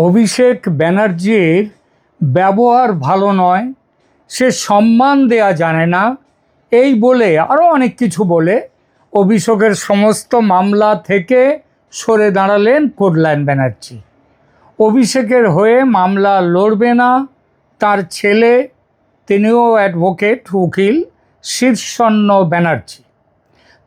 অভিষেক ব্যানার্জির ব্যবহার ভালো নয়, সে সম্মান দেয়া জানে না, এই বলে আরও অনেক কিছু বলে অভিষেকের সমস্ত মামলা থেকে সরে দাঁড়ালেন কল্যাণ ব্যানার্জি। অভিষেকের হয়ে মামলা লড়বে না তার ছেলে, তিনিও অ্যাডভোকেট উকিল শীর্ষণ্য ব্যানার্জি।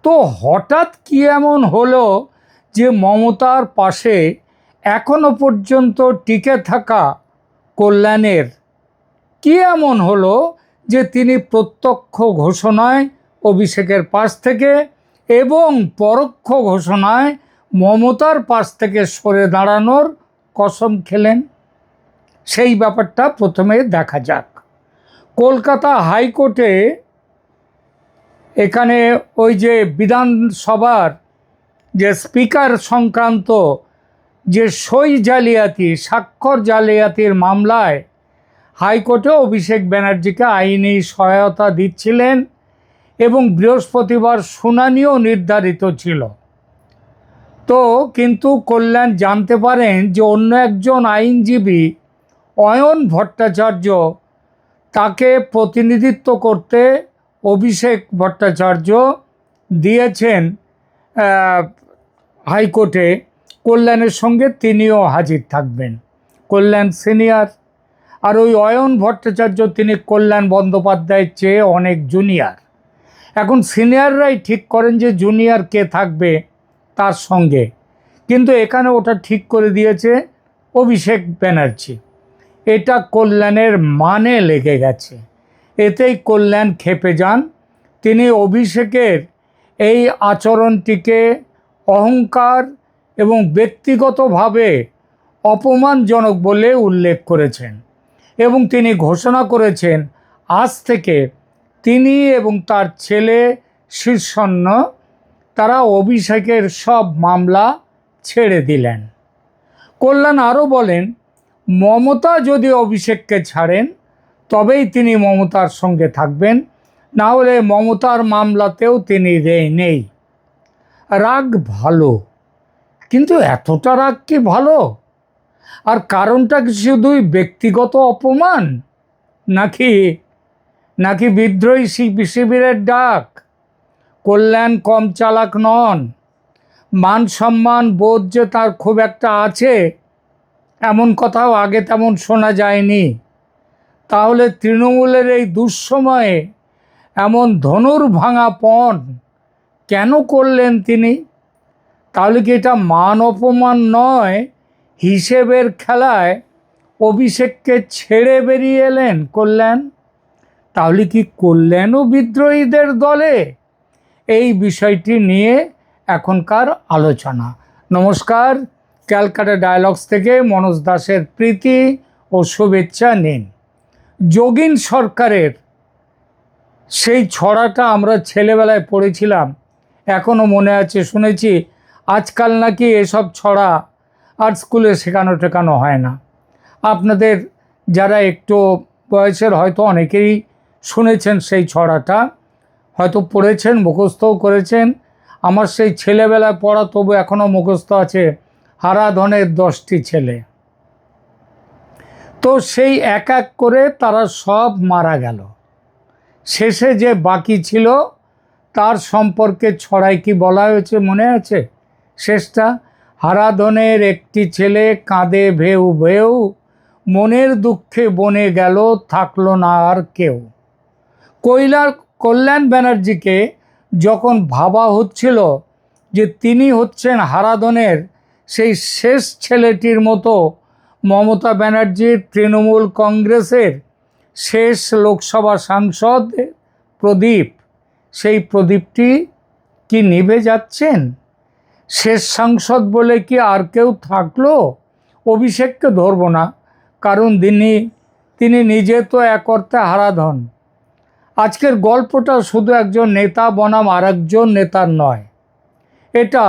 তো হঠাৎ কি এমন হলো যে মমতার পাশে এখনো পর্যন্ত টিকে থাকা কল্যাণের কি এমন হলো যে তিনি প্রত্যক্ষ ঘোষণায় অভিষেকের পাশ থেকে এবং পরোক্ষ ঘোষণায় মমতার পাশ থেকে সরে দাঁড়ানোর কসম খেলেন? সেই ব্যাপারটা প্রথমে দেখা যাক। কলকাতা হাইকোর্টে এখানে ওই যে বিধানসভার যে স্পিকার সংক্রান্ত যে সই জালিয়াতি, স্বাক্ষর জালিয়াতির মামলায় হাইকোর্টে অভিষেক ব্যানার্জিকে আইনি সহায়তা দিচ্ছিলেন এবং বৃহস্পতিবার শুনানিও নির্ধারিত ছিল। তো কিন্তু কল্যাণ জানতে পারেন যে অন্য একজন আইনজীবী অয়ন ভট্টাচার্য তাকে প্রতিনিধিত্ব করতে অভিষেক ভট্টাচার্য দিয়েছেন হাইকোর্টে, কল্যাণের সঙ্গে তিনিও হাজির থাকবেন। কল্যাণ সিনিয়র, আর ওই অয়ন ভট্টাচার্য তিনি কল্যাণ বন্দ্যোপাধ্যায়ের চেয়ে অনেক জুনিয়র। এখন সিনিয়ররাই ঠিক করেন যে জুনিয়র কে থাকবে তার সঙ্গে, কিন্তু এখানে ওটা ঠিক করে দিয়েছে অভিষেক ব্যানার্জি। এটা কল্যাণের মানে লেগে গেছে, এতেই কল্যাণ ক্ষেপে যান। তিনি অভিষেকের এই আচরণটিকে অহংকার এবং ব্যক্তিগতভাবে অপমানজনক বলে উল্লেখ করেছেন এবং তিনি ঘোষণা করেছেন আজ থেকে তিনি এবং তার ছেলে শীর্ষণ্য তারা অভিষেকের সব মামলা ছেড়ে দিলেন। কল্যাণ আরও বলেন, মমতা যদি অভিষেককে ছাড়েন তবেই তিনি মমতার সঙ্গে থাকবেন, না হলে মমতার মামলাতেও তিনি নেই। রাগ ভালো, কিন্তু এতটা রাগ কি ভালো? আর কারণটা কি শুধুই ব্যক্তিগত অপমান, নাকি বিদ্রোহী শিবিরের ডাক? কল্যাণ কম চালাক নন, মান সম্মান বোধ যে তার খুব একটা আছে এমন কথাও আগে তেমন শোনা যায়নি। তাহলে তৃণমূলের এই দুঃসময়ে এমন ধনুর ভাঙা পণ কেন করলেন তিনি? তাহলে কি এটা মান অপমান নয়, হিসেবের খেলায় অভিষেককে ছেড়ে বেরিয়ে এলেন কল্যাণ? তাহলে কি কল্যাণও বিদ্রোহীদের দলে? এই বিষয়টি নিয়ে এখনকার আলোচনা। নমস্কার, ক্যালকাটা ডায়ালগস থেকে মনোজ দাসের প্রীতি ও শুভেচ্ছা নিন। যোগীন সরকারের সেই ছড়াটা আমরা ছেলেবেলায় পড়েছিলাম, এখনও মনে আছে। শুনেছি আজকাল নাকি এসব ছড়া আর স্কুলে শেখানো হয় না। আপনাদের যারা একটু বয়সের হয়তো অনেকেই শুনেছেন সেই ছড়াটা, হয়তো পড়েছেন, মুখস্থও করেছেন। আমার সেই ছেলেবেলায় পড়া তবু এখনও মুখস্থ আছে, হারাধনের 10টি ছেলে। তো সেই এক এক করে তারা সব মারা গেল, শেষে যে বাকি ছিল তার সম্পর্কে ছড়ায় কি বলা হয়েছে মনে আছে? শেষটা, হারাধনের একটি ছেলে কাঁদে ভেউ ভেউ, মনের দুঃখে বনে গেল থাকলো না আর কেউ। কল্যাণ ব্যানার্জিকে যখন ভাবা হচ্ছিল যে তিনি হচ্ছেন হারাধনের সেই শেষ ছেলেটির মতো, মমতা ব্যানার্জির তৃণমূল কংগ্রেসের শেষ লোকসভা সাংসদ প্রদীপ, সেই প্রদীপটি কি নিভে যাচ্ছেন? শেষ সাংসদ বলে কি আর কেউ থাকলো? অভিষেককে ধরব না, কারণ তিনি নিজে তো এক অর্থে হারাধন। আজকের গল্পটা শুধু একজন নেতা বনাম আর একজন নেতার নয়, এটা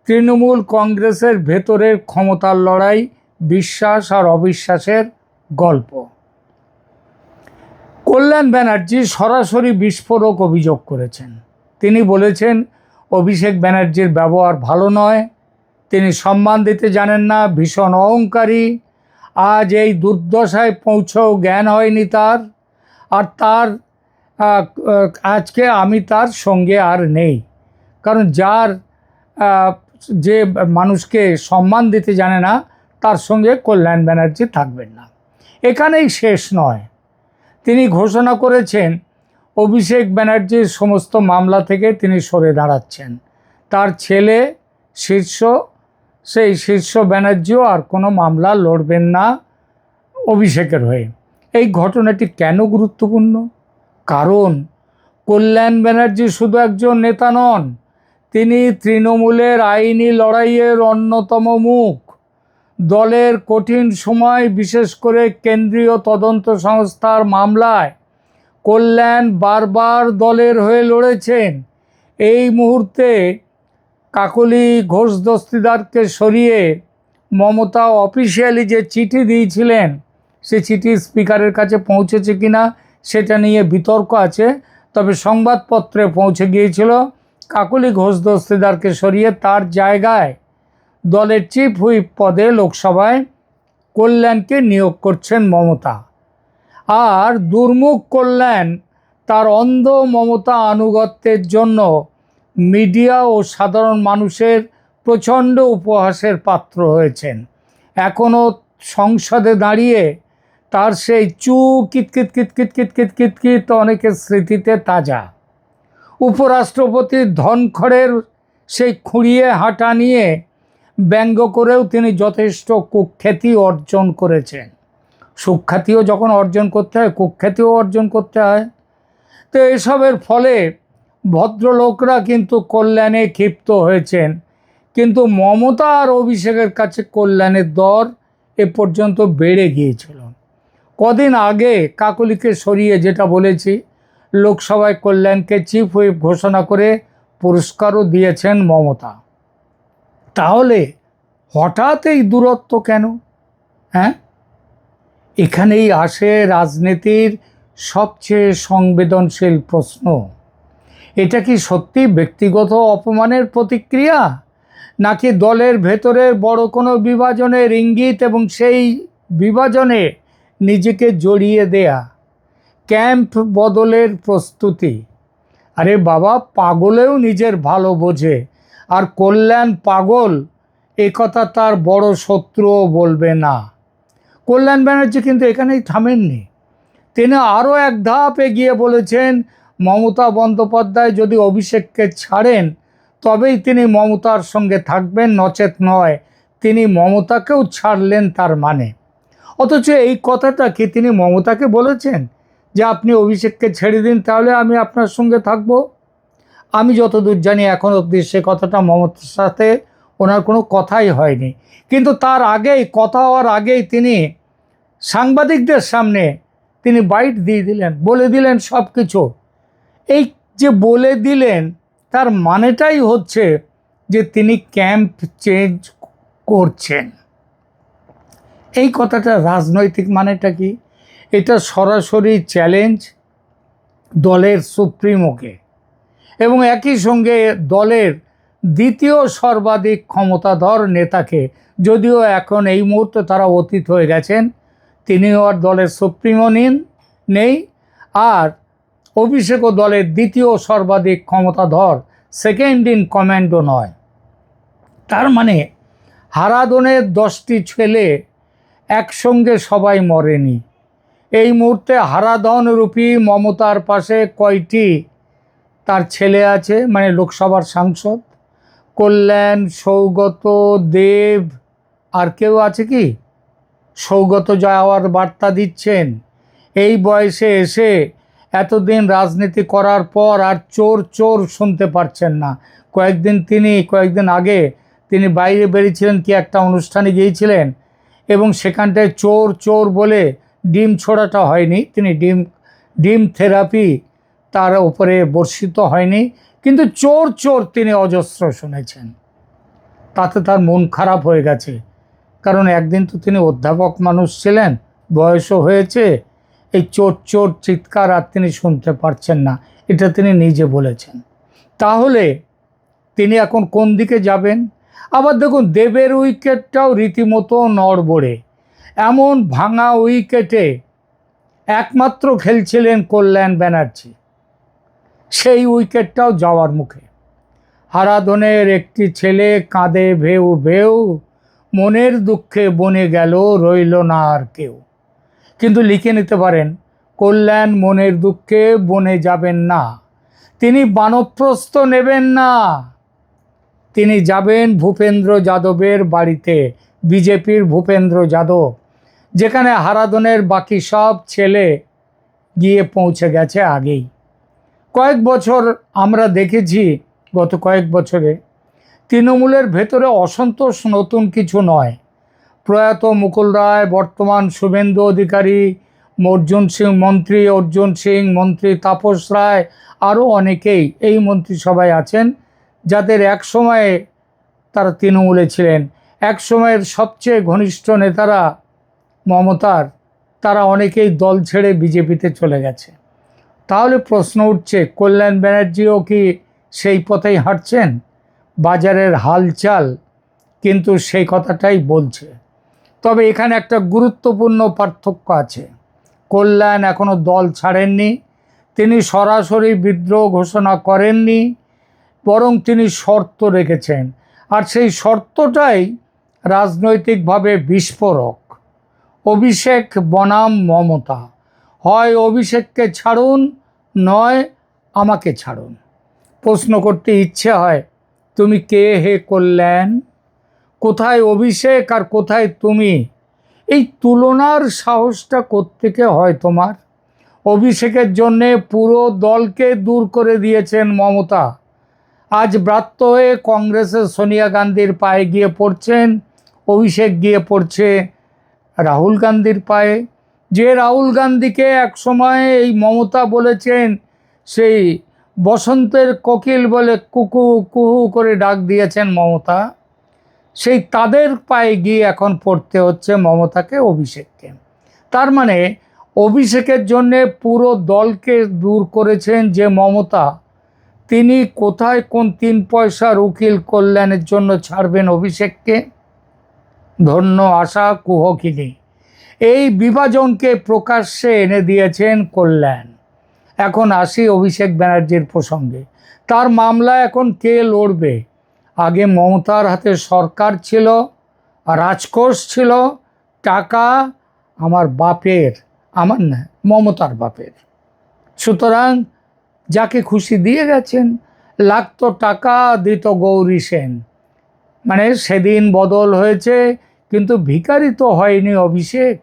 তৃণমূল কংগ্রেসের ভেতরের ক্ষমতার লড়াই, বিশ্বাস আর অবিশ্বাসের গল্প। কল্যাণ ব্যানার্জি সরাসরি বিস্ফোরক অভিযোগ করেছেন। তিনি বলেছেন অভিষেক ব্যানার্জির ব্যবহার ভালো নয়, তিনি সম্মান দিতে জানেন না, ভীষণ অহংকারী, আজ এই দুর্দশায় পৌঁছেও জ্ঞান হয়নি তার। আর তার আজকে আমি তার সঙ্গে আর নেই। কারণ যার যে মানুষকে সম্মান দিতে জানে না, তার সঙ্গে কল্যাণ ব্যানার্জি থাকবেন না। এখানেই শেষ নয়, তিনি ঘোষণা করেছেন অভিষেক ব্যানার্জির সমস্ত মামলা থেকে তিনি সরে দাঁড়াচ্ছেন। তার ছেলে সেই শীর্ষ ব্যানার্জিও আর কোনো মামলা লড়বেন না অভিষেকের হয়ে। এই ঘটনাটি কেন গুরুত্বপূর্ণ? কারণ কল্যাণ ব্যানার্জি শুধু একজন নেতা নন, তিনি তৃণমূলের আইনি লড়াইয়ের অন্যতম মুখ। দলের কঠিন সময়, বিশেষ করে কেন্দ্রীয় তদন্ত সংস্থার মামলায় কল্যাণ বারবার দলের হয়ে লড়েছেন। এই মুহূর্তে কাকলি ঘোষ দস্তিদারকে সরিয়ে মমতা অফিসিয়ালি যে চিঠি দিয়েছিলেন, সে চিঠি স্পিকারের কাছে পৌঁছেছে কিনা সেটা নিয়ে বিতর্ক আছে। তবে সংবাদপত্রে পৌঁছে গিয়েছিল কাকলি ঘোষ দস্তিদারকে সরিয়ে তার জায়গায় দলের চিফ হুইপ পদে লোকসভায় কল্যাণকে নিয়োগ করছেন মমতা। আর দুর্মুখ কল্যাণ তার অন্ধ মমতা আনুগত্যের জন্য মিডিয়া ও সাধারণ মানুষের প্রচণ্ড উপহাসের পাত্র হয়েছেন। এখনও সংসদে দাঁড়িয়ে তার সেই কিতকিত কিতকিত কিতকিত কিতকিত অনেকের স্মৃতিতে তাজা। উপরাষ্ট্রপতির ধনখড়ের সেই খুঁড়িয়ে হাঁটা নিয়ে ব্যঙ্গ করেও তিনি যথেষ্ট কুখ্যাতি অর্জন করেছেন। সুখ্যাতিও যখন অর্জন করতে হয়, কুখ্যাতিও অর্জন করতে হয়। তো এসবের ফলে ভদ্রলোকরা কিন্তু কল্যাণে ক্ষিপ্ত হয়েছেন। কিন্তু মমতা আর অভিষেকের কাছে কল্যাণের দর এ পর্যন্ত বেড়ে গিয়েছিল। কদিন আগে কাকলিকে সরিয়ে, যেটা বলেছি, লোকসভায় কল্যাণকে চিফ হুইপ ঘোষণা করে পুরস্কারও দিয়েছেন মমতা। তাহলে হঠাৎ এই দূরত্ব কেন? হ্যাঁ, এখানেই আসে রাজনীতির সবচেয়ে সংবেদনশীল প্রশ্ন। এটা কি সত্যি ব্যক্তিগত অপমানের প্রতিক্রিয়া, নাকি দলের ভেতরের বড় কোনো বিভাজনের ইঙ্গিত এবং সেই বিভাজনে নিজেকে জড়িয়ে দেয়া, ক্যাম্প বদলের প্রস্তুতি? আরে বাবা, পাগলেও নিজের ভালো বোঝে, আর কল্যাণ পাগল এ কথা তার বড় শত্রুও বলবে না। কল্যাণ ব্যানার্জি কিন্তু এখানেই থামেননি। তিনি আরও এক ধাপ এগিয়ে বলেছেন, মমতা বন্দ্যোপাধ্যায় যদি অভিষেককে ছাড়েন তবেই তিনি মমতার সঙ্গে থাকবেন, নচেত নয়। তিনি মমতাকেও ছাড়লেন তার মানে। অথচ এই কথাটা কি তিনি মমতাকে বলেছেন যে আপনি অভিষেককে ছেড়ে দিন, তাহলে আমি আপনার সঙ্গে থাকব? আমি যতদূর জানি এখন অবধি সে কথাটা মমতার সাথে ওনার কোনো কথাই হয়নি। কিন্তু তার আগেই, কথা হওয়ার আগেই তিনি সাংবাদিকদের সামনে তিনি বাইট দিয়ে দিলেন, বলে দিলেন সব কিছু। এই যে বলে দিলেন, তার মানেটাই হচ্ছে যে তিনি ক্যাম্প চেঞ্জ করছেন। এই কথাটা রাজনৈতিক মানেটা কি? এটা সরাসরি চ্যালেঞ্জ দলের সুপ্রিমোকে এবং একই সঙ্গে দলের দ্বিতীয় সর্বাধিক ক্ষমতাধর নেতাকে। যদিও এখন এই মুহূর্তে তারা অতীত হয়ে গেছেন, তিনিও আর দলের সুপ্রিমো নেই, আর অভিষেকও দলের দ্বিতীয় সর্বাধিক ক্ষমতাধর, সেকেন্ড ইন কমান্ডও নয়। তার মানে হারাধনের 10টি ছেলে একসঙ্গে সবাই মরেনি। এই মুহূর্তে হারাধন রূপী মমতার পাশে কয়টি তার ছেলে আছে, মানে লোকসভার সাংসদ? কল্যাণ, সৌগত, দেব, আর কেউ আছে কি? সৌগত যাওয়ার বার্তা দিচ্ছেন। এই বয়সে এসে এতদিন রাজনীতি করার পর আর চোর চোর শুনতে পারছেন না। কয়েকদিন আগে তিনি বাইরে বেরিয়েছিলেন, কি একটা অনুষ্ঠানে গিয়েছিলেন, এবং সেখানটায় চোর চোর বলে ডিম ছোড়াটা হয়নি। তিনি ডিম থেরাপি তার উপরে বর্ষিত হয়নি, কিন্তু চোর চোর তিনি অজস্র শুনেছেন। তাতে তার মন খারাপ হয়ে গেছে। কারণ একদিন তো তিনি অধ্যাপক মানুষ ছিলেন, বয়সও হয়েছে, এই চোর চোর চিৎকার আর তিনি শুনতে পারছেন না, এটা তিনি নিজে বলেছেন। তাহলে তিনি এখন কোন দিকে যাবেন? আবার দেখুন, দেবের উইকেটটাও রীতিমতো নড়বড়ে। এমন ভাঙা উইকেটে একমাত্র খেলছিলেন কল্যাণ ব্যানার্জি। সেই উইকেটটাও যাওয়ার মুখে। হারাধনের একটি ছেলে কাঁদে ভেউ ভেউ, মনের দুঃখে বনে গেল রইল না আর কেউ। কিন্তু লিখে নিতে পারেন, কল্যাণ মনের দুঃখে বনে যাবেন না, তিনি বানপ্রস্থ নেবেন না, তিনি যাবেন ভূপেন্দ্র যাদবের বাড়িতে, বিজেপির ভূপেন্দ্র যাদব, যেখানে হারাধনের বাকি সব ছেলে গিয়ে পৌঁছে গেছে আগেই। কয়েক বছর আমরা দেখেছি, গত কয়েক বছরে তৃণমূলের ভেতরে অসন্তোষ নতুন কিছু নয়। প্রয়াত মুকুল রায়, বর্তমান শুভেন্দু অধিকারী, অর্জুন সিং মন্ত্রী, অর্জুন সিং মন্ত্রী, তাপস রায়, আরও অনেকেই এই মন্ত্রিসভায় আছেন যাদের এক সময়ে তারা তৃণমূলে ছিলেন। এক সময়ের সবচেয়ে ঘনিষ্ঠ নেতারা মমতার, তারা অনেকেই দল ছেড়ে বিজেপিতে চলে গেছে। তাহলে প্রশ্ন উঠছে, কল্যাণ ব্যানার্জিও কি সেই পথেই হাঁটছেন? বাজারের হালচাল কিন্তু সেই কথাটাই বলছে। তবে এখানে একটা গুরুত্বপূর্ণ পার্থক্য আছে। কল্যাণ এখনও দল ছাড়েননি, তিনি সরাসরি বিদ্রোহ ঘোষণা করেননি, বরং তিনি শর্ত রেখেছেন। আর সেই শর্তটাই রাজনৈতিকভাবে বিস্ফোরক। অভিষেক বনাম মমতা, হয় অভিষেককে ছাড়ুন, নয় আমাকে ছাড়ুন। প্রশ্ন করতে ইচ্ছে হয়, তুমি কে হে কল্যাণ? কোথায় অভিষেক আর কোথায় তুমি? এই তুলনার সাহসটা কোত্থেকে হয় তোমার? অভিষেকের জন্যে পুরো দলকে দূর করে দিয়েছেন মমতা। আজ ব্রাত্য হয়ে কংগ্রেসের সোনিয়া গান্ধীর পায়ে গিয়ে পড়ছেন, অভিষেক গিয়ে পড়ছে রাহুল গান্ধীর পায়ে। যে রাহুল গান্ধীকে একসময় এই মমতা বলেছেন সেই বসন্তের কোকিল বলে কুকু কুহু করে ডাক দিয়েছেন মমতা, সেই তাদের পায়ে গিয়ে এখন পড়তে হচ্ছে মমতাকে, অভিষেককে। তার মানে অভিষেকের জন্যে পুরো দলকে দূর করেছেন যে মমতা, তিনি কোথায় কোন 3 পয়সার উকিল কল্যাণের জন্য ছাড়বেন অভিষেককে? ধন্য আশা কুহকিনী। এই বিভাজনকে প্রকাশ্যে এনে দিয়েছেন কল্যাণ। এখন আসি অভিষেক ব্যানার্জির প্রসঙ্গে। তার মামলা এখন কে লড়বে? আগে মমতার হাতে সরকার ছিল, রাজকোষ ছিল, টাকা আমার বাপের, আমার না, মমতার বাপের। সুতরাং যাকে খুশি দিয়ে গেছেন। লাগতো টাকা, দিত গৌরী সেন। মানে সেদিন বদল হয়েছে, কিন্তু ভিখারি তো হয়নি অভিষেক।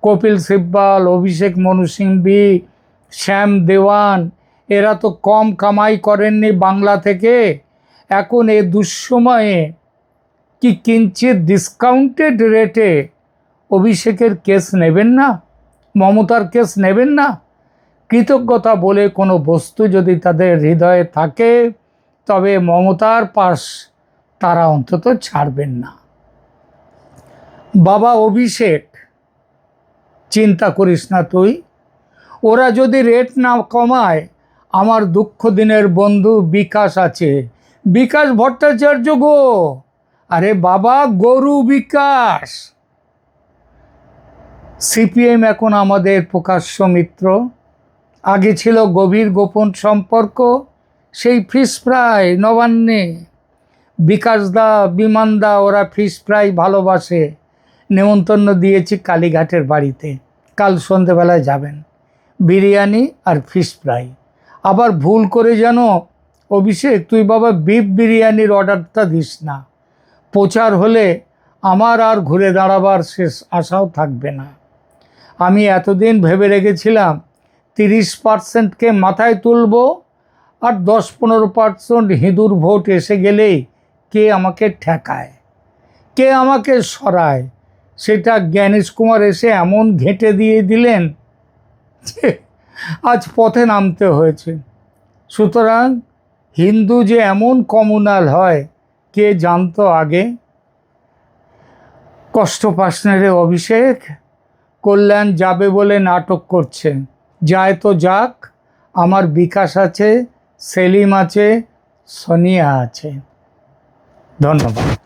কপিল সিব্বল, অভিষেক মনু সিংভি, শ্যাম দেওয়ান, এরা তো কম কামাই করেননি বাংলা থেকে। এখন এ দুঃসময়ে কি কিঞ্চিত ডিসকাউন্টেড রেটে অভিষেকের কেস নেবেন না? মমতার কেস নেবেন না? কৃতজ্ঞতা বলে কোনো বস্তু যদি তাদের হৃদয়ে থাকে, তবে মমতার পাশ তারা অন্তত ছাড়বেন না। বাবা অভিষেক, চিন্তা করিস না তুই, ওরা যদি রেট না কমায়, আমার দুঃখ দিনের বন্ধু বিকাশ আছে, বিকাশ ভট্টাচার্য গো। আরে বাবা, গরু বিকাশ। সিপিএম এখন আমাদের প্রকাশ্য মিত্র। আগে ছিল গভীর গোপন সম্পর্ক, সেই ফিশ ফ্রাই নবান্নে। বিকাশদা, বিমানদা, ওরা ফিশ ফ্রাই ভালোবাসে। নেমন্তন্ন দিয়েছি কালীঘাটের বাড়িতে, কাল সন্ধেবেলায় যাবেন। বিরিয়ানি আর ফিশ ফ্রাই। আবার ভুল করে যেন অভিষেক তুই বাবা বিফ বিরিয়ানির অর্ডারটা দিস না। প্রচার হলে আমার আর ঘুরে দাঁড়াবার শেষ আশাও থাকবে না। আমি এতদিন ভেবে রেখেছিলাম 30%কে মাথায় তুলব, আর 10-15% হিঁদুর ভোট এসে গেলেই কে আমাকে ঠেকায়, কে আমাকে সরায়, সেটা জ্ঞানেশ কুমার এসে এমন ঘেঁটে দিয়ে দিলেন যে আজ পথে নামতে হয়েছে। সুতরাং হিন্দু যে এমন কমিউনাল হয়, কে জানতো আগে? কষ্ট পাস না রে অভিষেক। কল্যাণ যাবে বলে নাটক করছে, যায় তো যাক, আমার বিকাশ আছে, সেলিম আছে, সোনিয়া আছে। ধন্যবাদ।